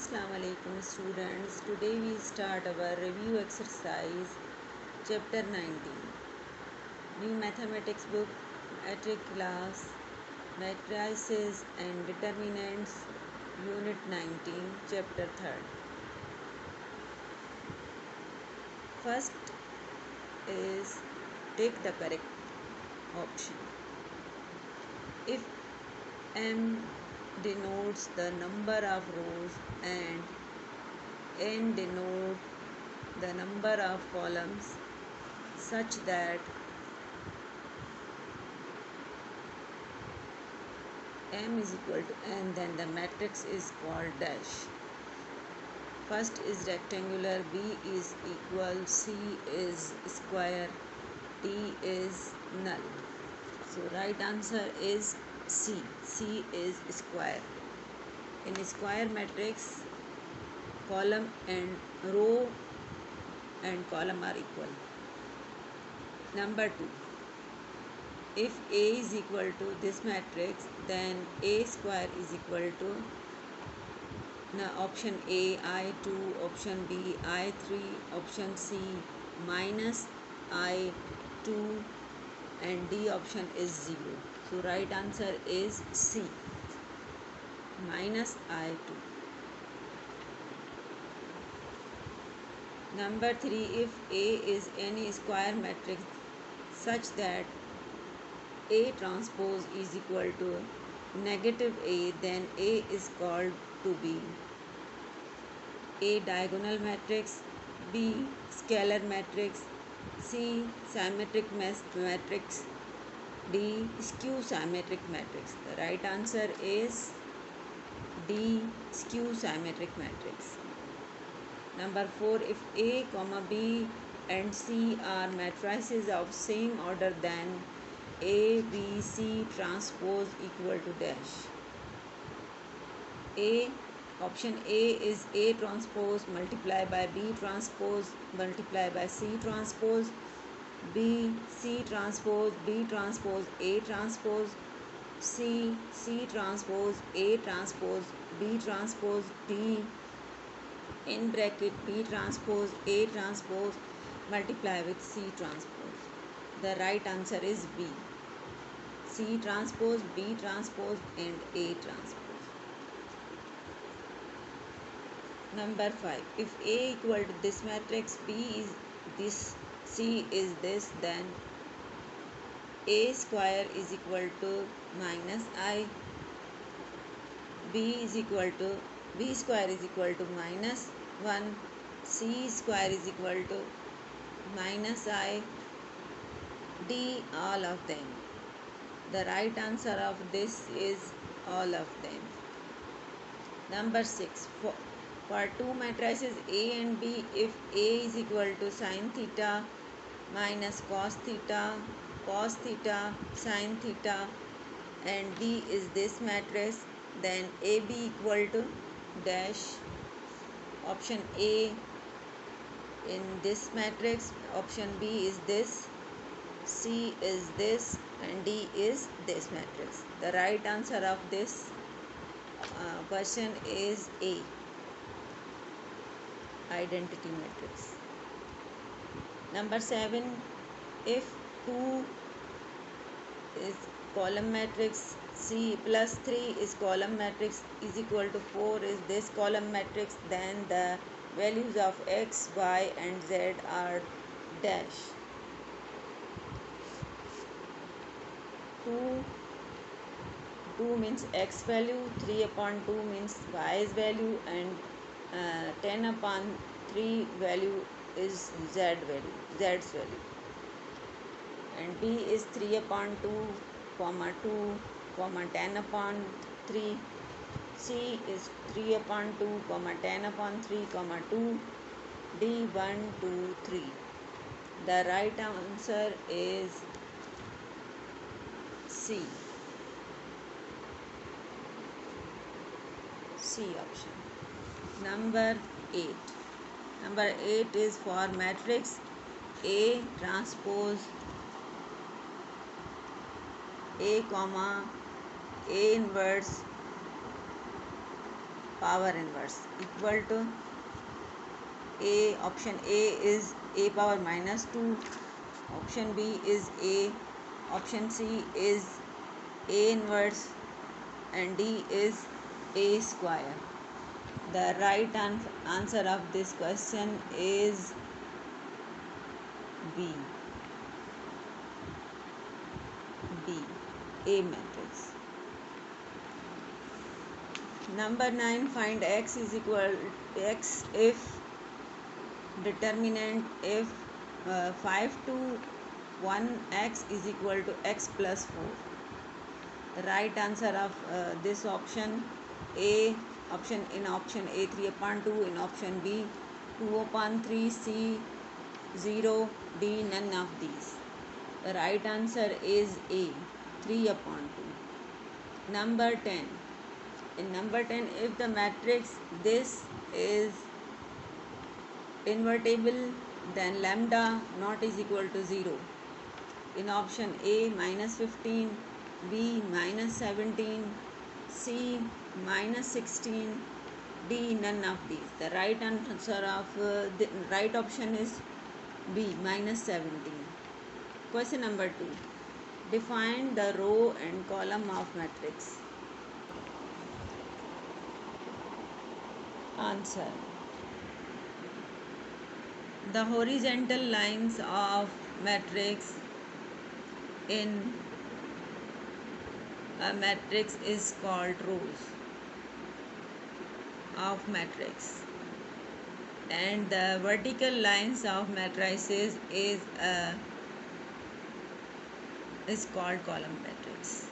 Assalamu alaikum students. Today we start our review exercise chapter 19. New mathematics book, metric class, matrices and determinants, unit 19, chapter 3rd. First is take the correct option. If M denotes the number of rows and N denote the number of columns such that M is equal to N, then the matrix is called dash. First is rectangular, B is equal, C is square, D is null. So right answer is C. C is square. In square matrix, column and row and column are equal. Number 2. If A is equal to this matrix, then A square is equal to option A I2, option B I3, option C minus I2 and D option is 0. So right answer is C, minus I2. Number 3. If A is any square matrix such that A transpose is equal to negative A, then A is called to be A diagonal matrix, B scalar matrix, C symmetric matrix, D skew symmetric matrix. The right answer is D, skew symmetric matrix. Number 4. If A, B and C are matrices of same order, then A, B, C transpose equal to dash. A, option A is A transpose multiplied by B transpose multiplied by C transpose, B, C transpose B transpose A transpose, C, C transpose A transpose B transpose, D in bracket B transpose A transpose multiply with C transpose. The right answer is B, C transpose B transpose and A transpose. Number 5. If A equal to this matrix, B is this, C is this, then A square is equal to minus I, B is equal to B square is equal to minus 1, C square is equal to minus I, D all of them. The right answer of this is all of them. Number 6. For two matrices A and B, if A is equal to sin theta minus cos theta, sin theta, and B is this matrix, then AB equal to dash. Option A in this matrix, option B is this, C is this, and D is this matrix. The right answer of this question is A, identity matrix. Number 7. If 2 is column matrix, C plus 3 is column matrix is equal to 4 is this column matrix, then the values of x, y and z are dash. 2 means x value, 3 upon 2 means y's value, and 10 upon 3 value is z's value, and B is 3 upon 2, 2, 10 upon 3, C is 3 upon 2, 10 upon 3, 2, D 1, 2, 3. The right answer is C, C option. Number 8. Number 8 is for matrix A transpose A comma A inverse power inverse equal to A. Option A is A power minus 2, option B is A, option C is A inverse, and D is A square. The right answer of this question is B. B. A matrix. Number 9, find x is equal x if determinant if 5 to 1x is equal to x plus 4. The right answer of this option A, option A 3 upon 2, in option B 2 upon 3, C 0, D none of these. The right answer is A 3 upon 2. Number 10. In number 10, if the matrix this is invertible, then lambda not is equal to 0. In option A minus 15, B minus 17, C minus 16, D none of these. The right answer of the right option is B minus 17. Question number 2. Define the row and column of matrix. Answer. The horizontal lines of matrix in a matrix is called rows of matrix, and the vertical lines of matrices is called column matrix.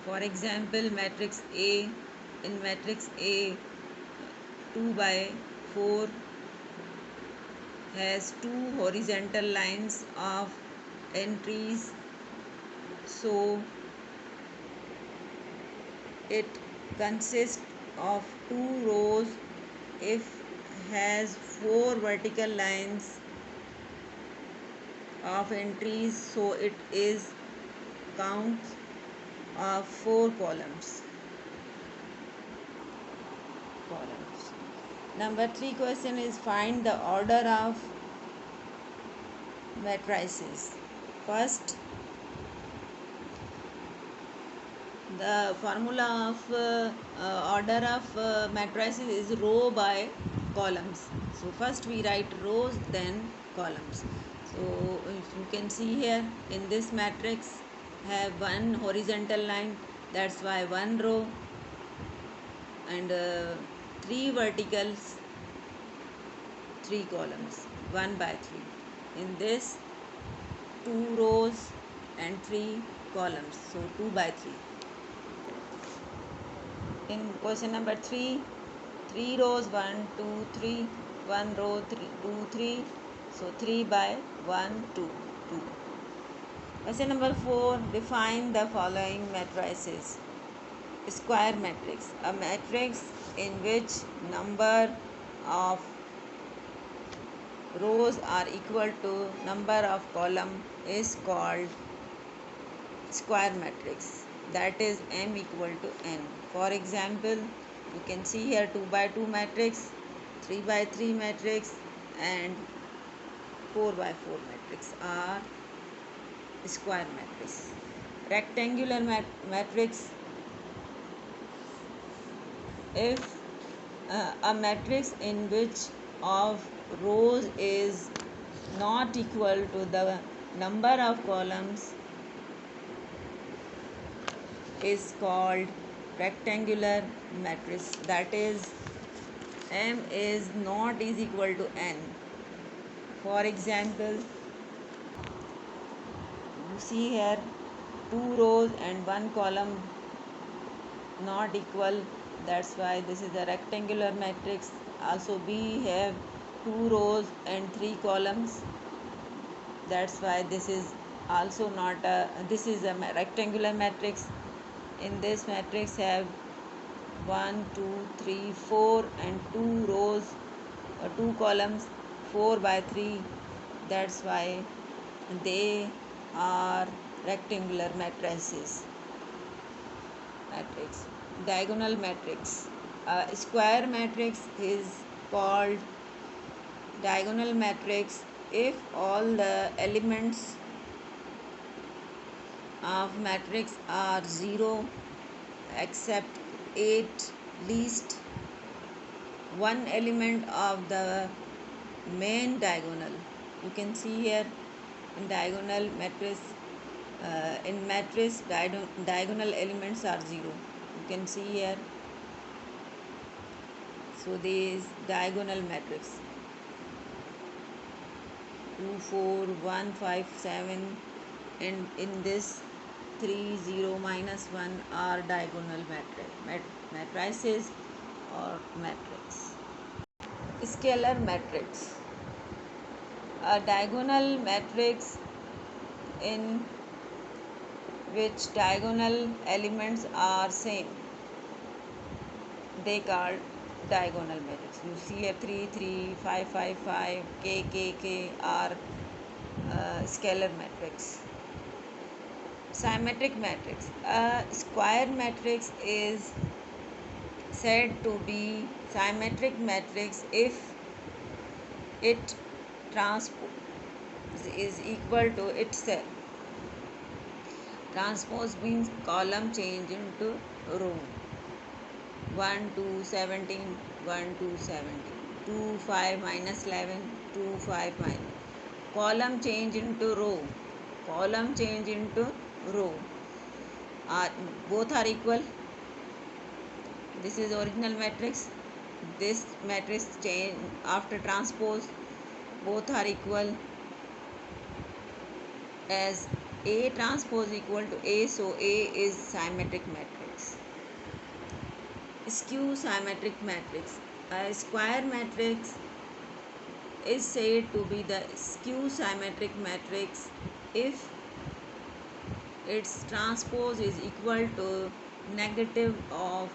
For example, matrix A, in matrix A 2 by 4 has two horizontal lines of entries, so it consists of two rows if has four vertical lines of entries, so it is count of 4 columns. Number 3 question is find the order of matrices. First, the formula of order of matrices is row by columns. So first we write rows, then columns. So if you can see here in this matrix have one horizontal line, that's why one row, and three verticals, three columns, 1 by 3. In this 2 rows and 3 columns, so 2 by 3. In question number 3, 3 rows, 1 2 3, 1 row, 3 2 3, so 3 by 1 2 2. Question number 4, define the following matrices. Square matrix, a matrix in which number of rows are equal to number of column is called square matrix, that is M equal to N. For example, you can see here 2 by 2 matrix, 3 by 3 matrix, and 4 by 4 matrix are square matrix. Rectangular matrix, if a matrix in which of rows is not equal to the number of columns is called rectangular matrix, that is M is not is equal to N. For example, you see here 2 rows and 1 column not equal, that's why this is a rectangular matrix. Also B have 2 rows and 3 columns, that's why this is also not a, this is a rectangular matrix. In this matrix have 1 2 3 4 and 2 rows or 2 columns, 4 by 3, that's why they are rectangular matrices. diagonal matrix. A square matrix is called diagonal matrix if all the elements of matrix are 0 except 8 least one element of the main diagonal. You can see here in diagonal matrix, in matrix diagonal elements are 0. You can see here. So this diagonal matrix 2 4 1 5 7, and in this 3 0 minus 1 are diagonal matrices or matrix. Scalar matrix. A diagonal matrix in which diagonal elements are same, they called diagonal matrix. You see here 3 3 5 5 5 k k k are scalar matrix. Symmetric matrix. A square matrix is said to be symmetric matrix if it transpose is equal to itself. Transpose means column change into row. 1 2 17 1 2 17 2 5 minus 11 2 5 minus. Column change into row. Column change into row. Both are equal. This is original matrix. This matrix change after transpose. Both are equal as A transpose equal to A, so A is symmetric matrix. Skew symmetric matrix. A square matrix is said to be the skew symmetric matrix if its transpose is equal to negative of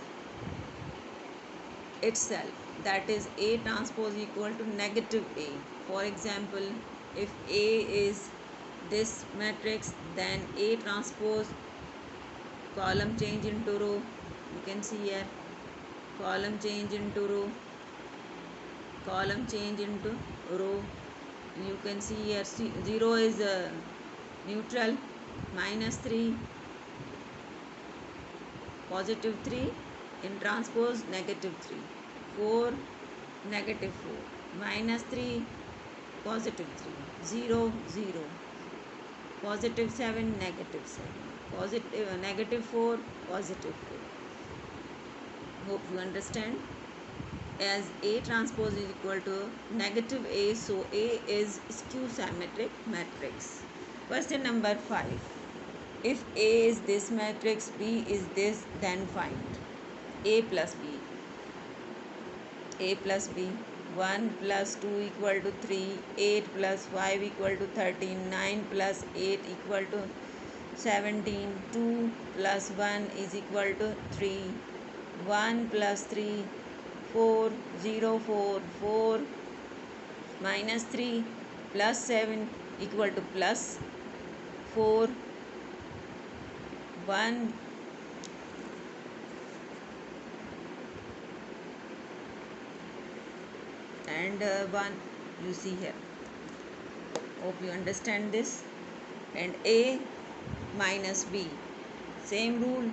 itself, that is A transpose equal to negative A. For example, if A is this matrix, then A transpose column change into row. You can see here column change into row, column change into row. You can see here 0 is neutral, minus 3, positive 3, in transpose negative 3, 4, negative 4, minus 3, positive 3, 0, 0, positive 7, negative 7, positive negative 4, positive 4. Hope you understand. As A transpose is equal to negative A, so A is skew symmetric matrix. Question number 5. If A is this matrix, B is this, then find A plus B. A plus B. 1 plus 2 equal to 3, 8 plus 5 equal to 13, 9 plus 8 equal to 17, 2 plus 1 is equal to 3, 1 plus 3, 4, 0, 4, 4 minus 3 plus 7 equal to plus 4, 1 and 1. You see here. Hope you understand this. And A minus B. Same rule,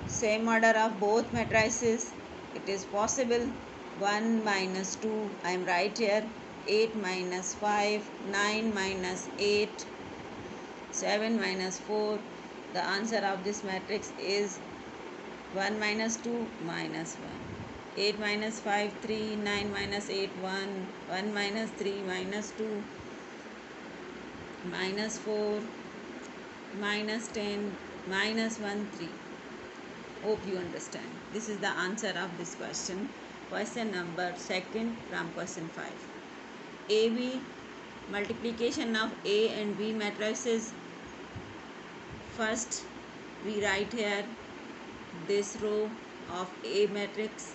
same order of both matrices. It is possible. 1 minus 2, I am right here. 8 minus 5, 9 minus 8, 7 minus 4. The answer of this matrix is 1 minus 2 minus 1. 8 minus 5, 3, 9 minus 8, 1, 1 minus 3 minus 2, minus 4, minus 10, minus 1, 3. Hope you understand. This is the answer of this question. Question number 2 from question 5. AB, multiplication of A and B matrices. First, we write here this row of A matrix,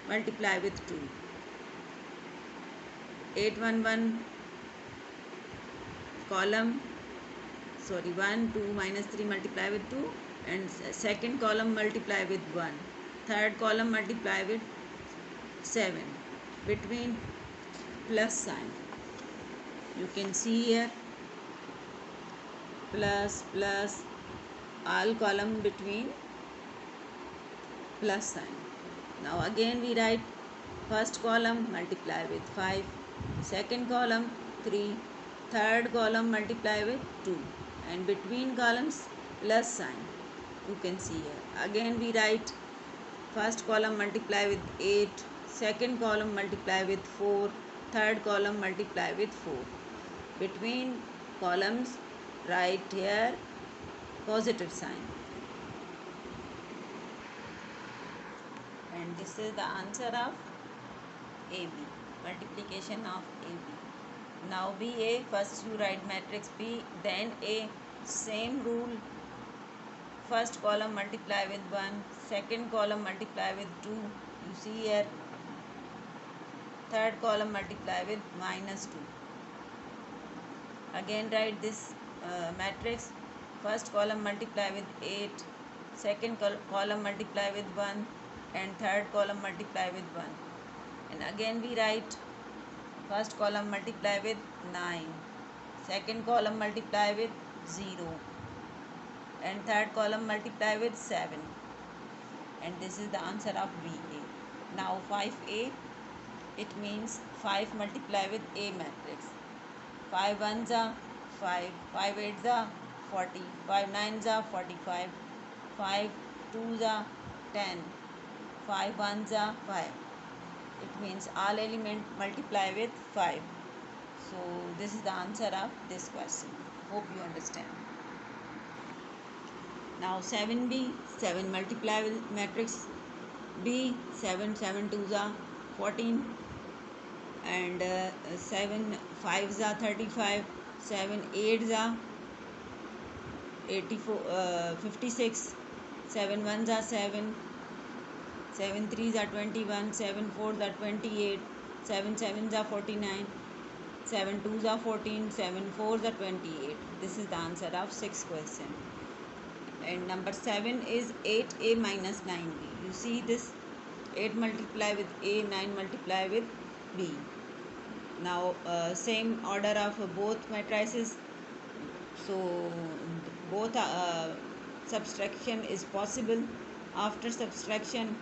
multiply with 2. 8 1 1 column, 1 2 minus 3 multiply with 2, and second column multiply with 1. third column multiply with 7 between plus sign. You can see here plus plus, all column between plus sign. Now again we write first column multiply with 5, second column 3, third column multiply with 2, and between columns plus sign. You can see here. Again we write first column multiply with 8, second column multiply with 4, third column multiply with 4. Between columns write here positive sign. And this is the answer of AB, multiplication of AB. Now BA, first you write matrix B, then A, same rule, first column multiply with 1, second column multiply with 2, you see here, third column multiply with minus 2. Again write this matrix, first column multiply with 8, second column multiply with 1, and third column multiply with 1. And again we write first column multiply with 9, second column multiply with 0, and third column multiply with 7. And this is the answer of BA. Now 5A, it means 5 multiply with A matrix. 5 ones are 5, 5 eights are 40, 5 nines are 45, 5 twos are 10, 5 ones are 5. It means all element multiply with 5. So this is the answer of this question. Hope you understand. Now 7B, 7 multiply with matrix B, 7 twos are 14, and 7 fives are 35, 7 eights are 56, 7 ones are 7, 7 threes are 21, 7 fours are 28, 7 sevens are 49, 7 twos are 14, 7 fours are 28. This is the answer of 6th question. And number 7 is 8A minus 9B. You see this, 8 multiply with A, 9 multiply with B. Now same order of both matrices, so both subtraction is possible. After subtraction,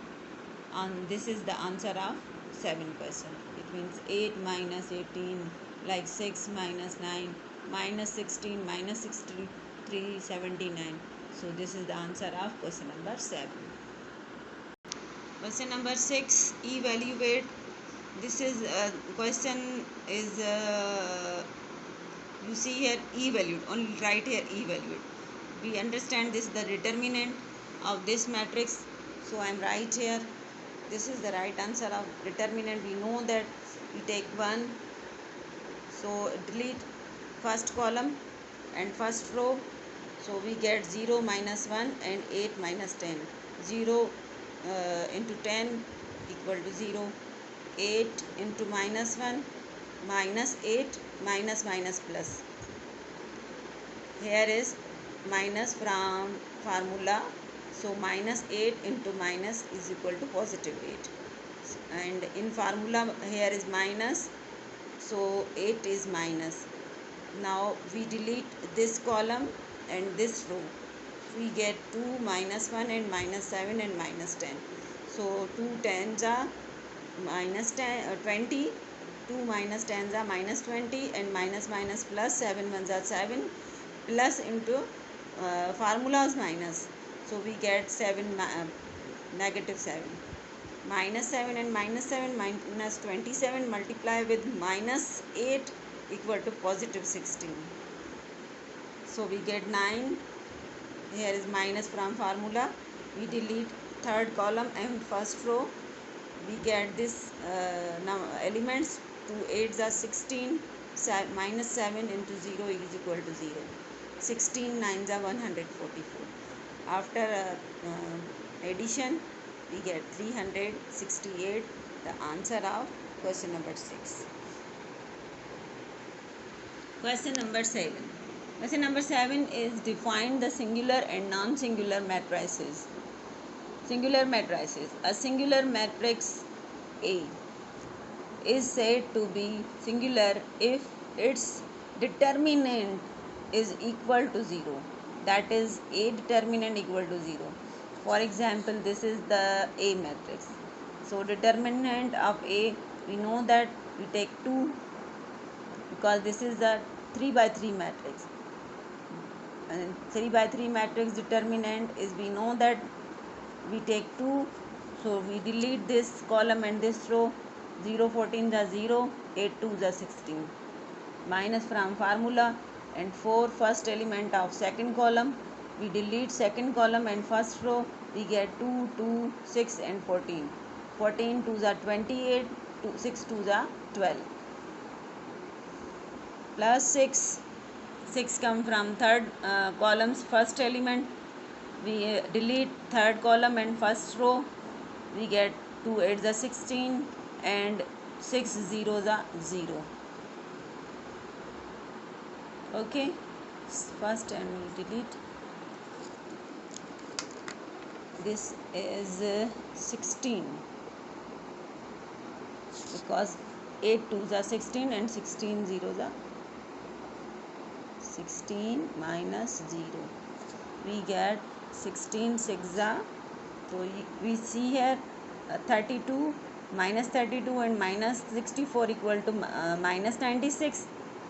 this is the answer of 7 question. It means 8 minus 18, like 6 minus 9, minus 16, minus 63, 79. So this is the answer of question number 7. Question number 6, evaluate. This is question is you see here evaluate, only write here evaluate. We understand this is the determinant of this matrix, so I am right here. This is the right answer of determinant. We know that we take 1, so delete first column and first row, so we get 0 minus 1 and 8 minus 10. 0 into 10 equal to 0. 8 into minus 1 minus 8 minus minus plus. Here is minus from formula, so minus 8 into minus is equal to positive 8, and in formula here is minus, so 8 is minus. Now we delete this column and this row, we get 2 minus 1 and minus 7 and minus 10. So 2 tens are minus 10, 20, 2 minus 10s are minus 20, and minus minus plus, 7 ones are 7, plus into formula is minus, so we get 7 negative 7. Minus 7 and minus 7 minus 27 multiply with minus 8 equal to positive 16. So we get 9. Here is minus from formula. We delete third column and first row. We get this now elements. 2 8s are 16. Minus 7 into 0 is equal to 0. 16 9s are 144. After addition, we get 368, the answer of question number 6. Question number 7. Question number 7 is define the singular and non-singular matrices. Singular matrices. A singular matrix A is said to be singular if its determinant is equal to 0. That is, A determinant equal to 0. For example, this is the A matrix. So determinant of A, we know that we take 2 because this is the 3 by 3 matrix. And 3 by 3 matrix determinant is, we know that we take 2, so we delete this column and this row. 0 14 is 0, 8 2 is 16, minus from formula, and 4 first element of second column, we delete second column and first row, we get 2 2 6 and 14. 14 2 is 28, 6 2 is 12, plus 6 come from third column's first element, we delete third column and first row, we get 2 8 is 16 and 6 0 is 0. Okay, first, and we delete this is 16 because 8 2 is 16 and 16 0 is 16 minus 0, we get 16 6 is, so we see here 32 minus 32 and minus 64 equal to minus 96,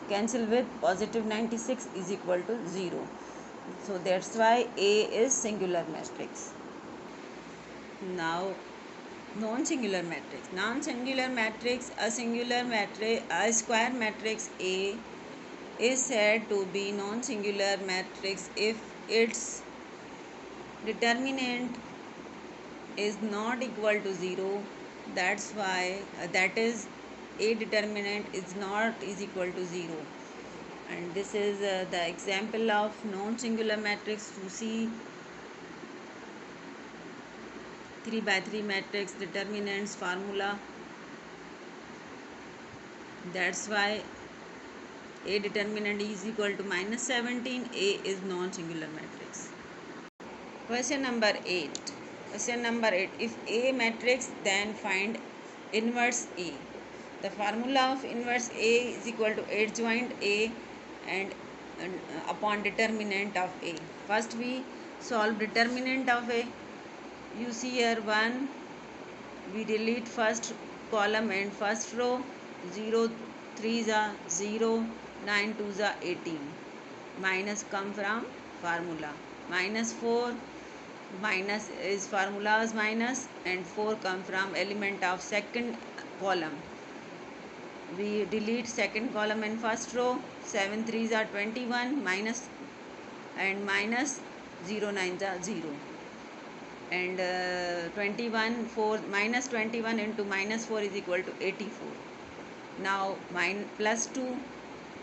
cancel with positive 96 is equal to 0. So that's why A is singular matrix. Now non-singular matrix. Non-singular matrix, a singular matrix, a square matrix A is said to be non-singular matrix if its determinant is not equal to 0. That's why that is, A determinant is equal to 0. And this is the example of non-singular matrix. To see 3 by 3 matrix determinants formula. That's why A determinant is equal to minus 17. A is non-singular matrix. Question number 8. Question number 8. If A matrix, then find inverse A. The formula of inverse A is equal to adjoint A and upon determinant of A. First we solve determinant of A. You see here 1, we delete first column and first row. 0 3 is 0, 9 2 is 18, minus come from formula, minus 4, minus is formulas minus, and 4 come from element of second column, we delete second column and first row. 7 3 is 21, minus and minus 0 9 is 0, and 21 4 minus 21 into minus 4 is equal to 84. Now plus 2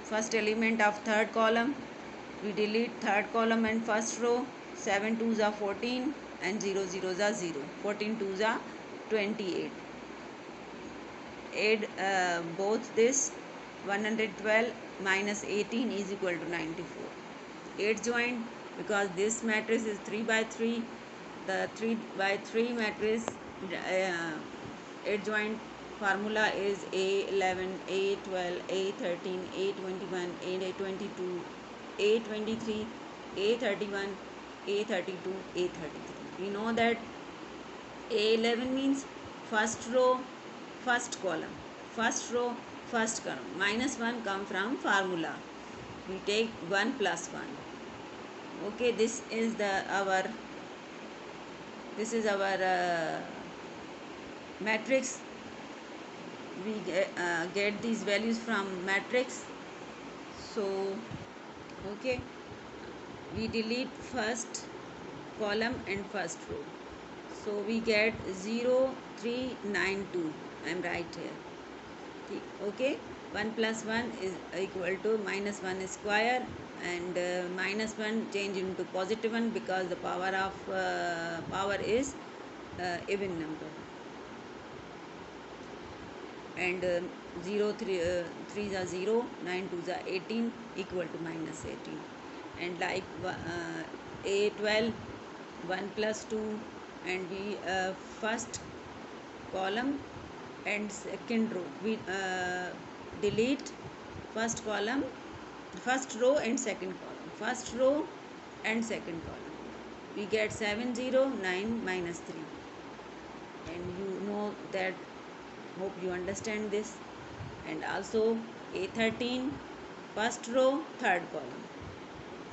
first element of third column, we delete third column and first row. 7 2 is 14 and 0 0 is 0, 14 2 is 28. Add both this, 112 minus 18 is equal to 94. Adjoint, because this matrix is 3 by 3, the 3 by 3 matrix adjoint formula is A11, A12, A13, A21, A22, A23, A31, A32, A33. We know that A11 means first row, first column, first row, first column. Minus 1 come from formula. We take 1 plus 1. Okay, this is our matrix. We get these values from matrix. So okay, we delete first column and first row, so we get 0 3 9 2. I am right here. Okay, 1 plus 1 is equal to minus 1 square, and minus 1 change into positive 1 because the power is even number, and 0 3 3 is 0, 9 2 is 18, equal to minus 18. And like A12, 1 plus 2 and we first column and second row, we delete first column, first row and second column, first row and second column. We get 709 minus 3, and you know that, hope you understand this. And also A13, first row third column,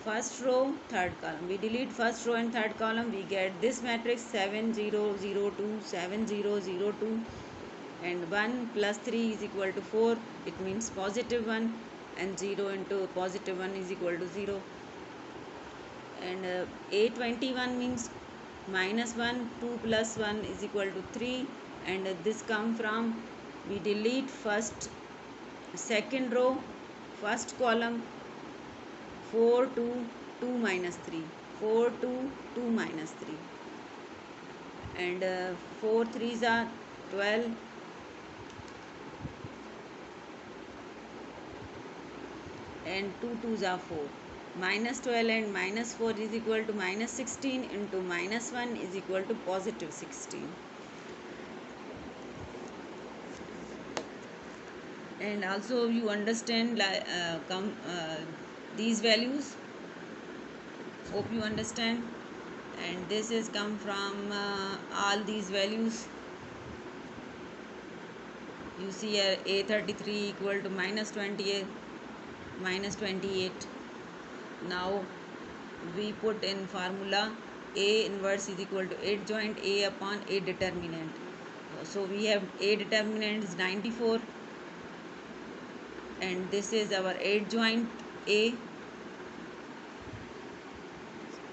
first row third column, we delete first row and third column, we get this matrix 7002 7002, and 1 plus 3 is equal to 4, it means positive 1, and 0 into positive 1 is equal to 0. And A21 means minus 1, 2 plus 1 is equal to 3, and this come from, we delete first second row first column, 4 2 2 minus 3, 4 2 2 minus 3, and 4 3s are 12, and 2 2s are 4. Minus 12 and minus 4 is equal to minus 16, into minus 1 is equal to positive 16. And also you understand these values, hope you understand. And this is come from all these values. You see here A33 equal to minus 28, minus 28. Now we put in formula A inverse is equal to adjoint A upon A determinant. So we have A determinant is 94, and this is our adjoint A.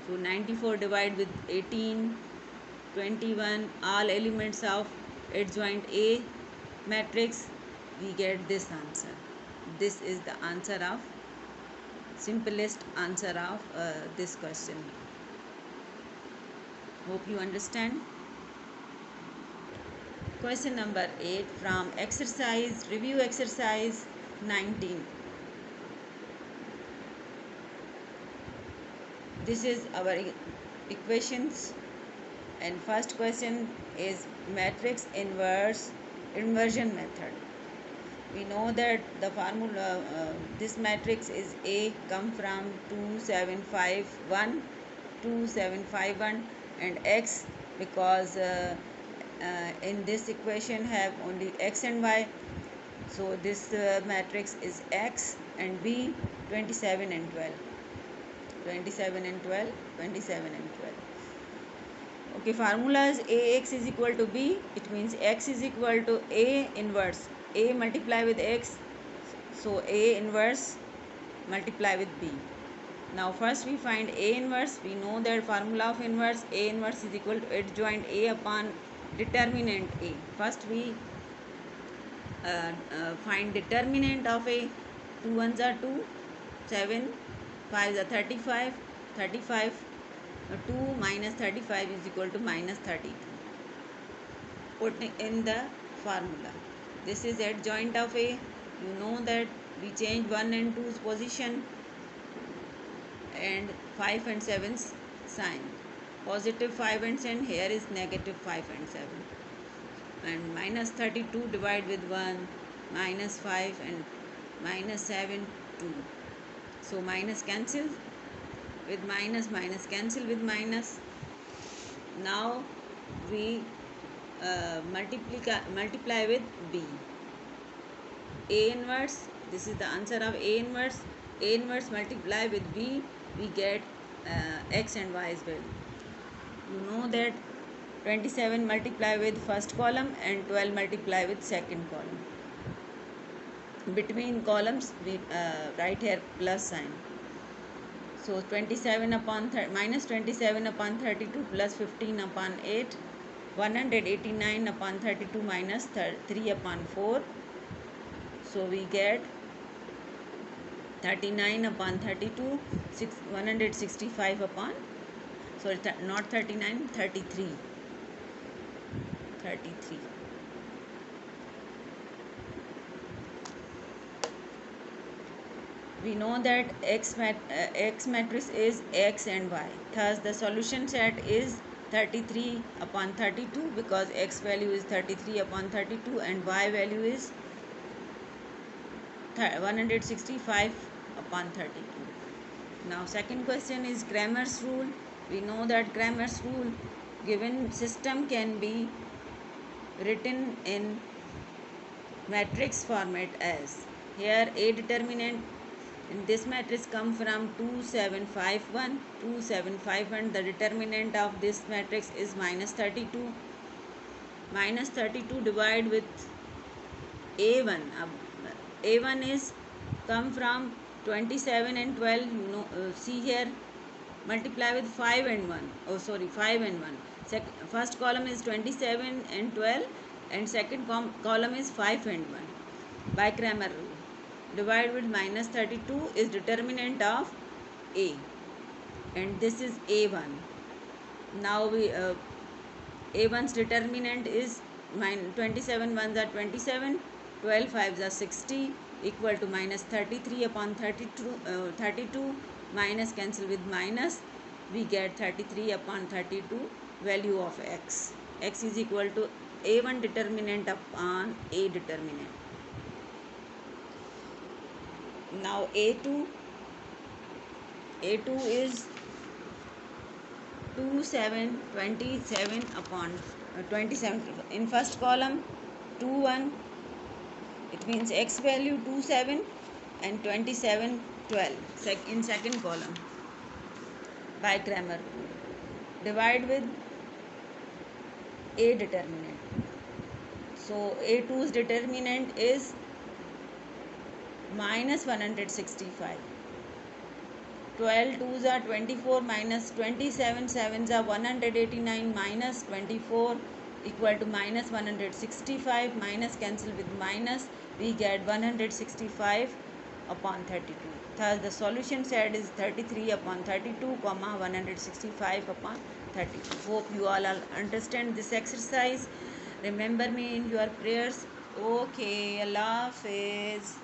So 94 divided with 18, 21, all elements of adjoint A matrix, we get this answer. This is the answer of, simplest answer of this question. Hope you understand. Question number 8 from exercise, review exercise 19. This is our equations, and first question is matrix inversion method. We know that the formula, this matrix is A, come from 2751, 2751, and X, because in this equation have only X and Y, so this matrix is X, and B 27 and 12, 27 and 12, 27 and 12. Okay, formula is Ax is equal to B, it means X is equal to A inverse, A multiply with X, so A inverse multiply with B. Now first we find A inverse. We know that formula of inverse, A inverse is equal to adjoint A upon determinant A. First we find determinant of A. 2 ones are 2, 7, 5 are 35, 35, 2 minus 35 is equal to minus 32. Putting in the formula, this is adjoint of A. You know that we change 1 and 2's position, and 5 and 7's sign. Positive 5 and 7, here is negative 5 and 7. And minus 32 divided with 1, minus 5, and minus 7, 2. So minus cancel with minus, minus cancel with minus. Now we multiply with B. A inverse, this is the answer of A inverse. A inverse multiply with B, we get X and Y's value. You know that 27 multiply with first column and 12 multiply with second column. Between columns we write here plus sign. So 27 upon minus 27 upon 32 plus 15 upon 8, 189 upon 32 minus 3 upon 4. So we get 39 upon 32, 165 upon, sorry, not 39, 33. 33. We know that X matrix is X and Y. Thus the solution set is 33 upon 32 because x value is 33 upon 32 and y value is 165 upon 32. Now second question is Cramer's rule. We know that Cramer's rule given system can be written in matrix format as here A determinant in this matrix come from 2751. 2751, the determinant of this matrix is minus 32. Minus 32 divide with A1. A1 is come from 27 and 12. See here, multiply with 5 and 1. Oh, sorry, 5 and 1. First column is 27 and 12, and second column is 5 and 1. By Cramer rule, divide with minus 32 is determinant of A, and this is A1. Now we A1's determinant is 27 ones are 27, 12 fives are 60, equal to minus 33 upon 32, minus cancel with minus, we get 33 upon 32 value of x. X is equal to A1 determinant upon A determinant. Now A2 is 27 upon 27. In first column 2 1, it means x value 27 and 27 12. In second column by Cramer rule, divide with A determinant. So A2's determinant is minus 165. 12 2s are 24 minus 27 7s are 189 minus 24 equal to minus 165, minus cancel with minus, we get 165 upon 32. Thus the solution set is 33 upon 32 comma 165 upon 32. Hope you all understand this exercise. Remember me in your prayers. Okay, Allah Hafiz.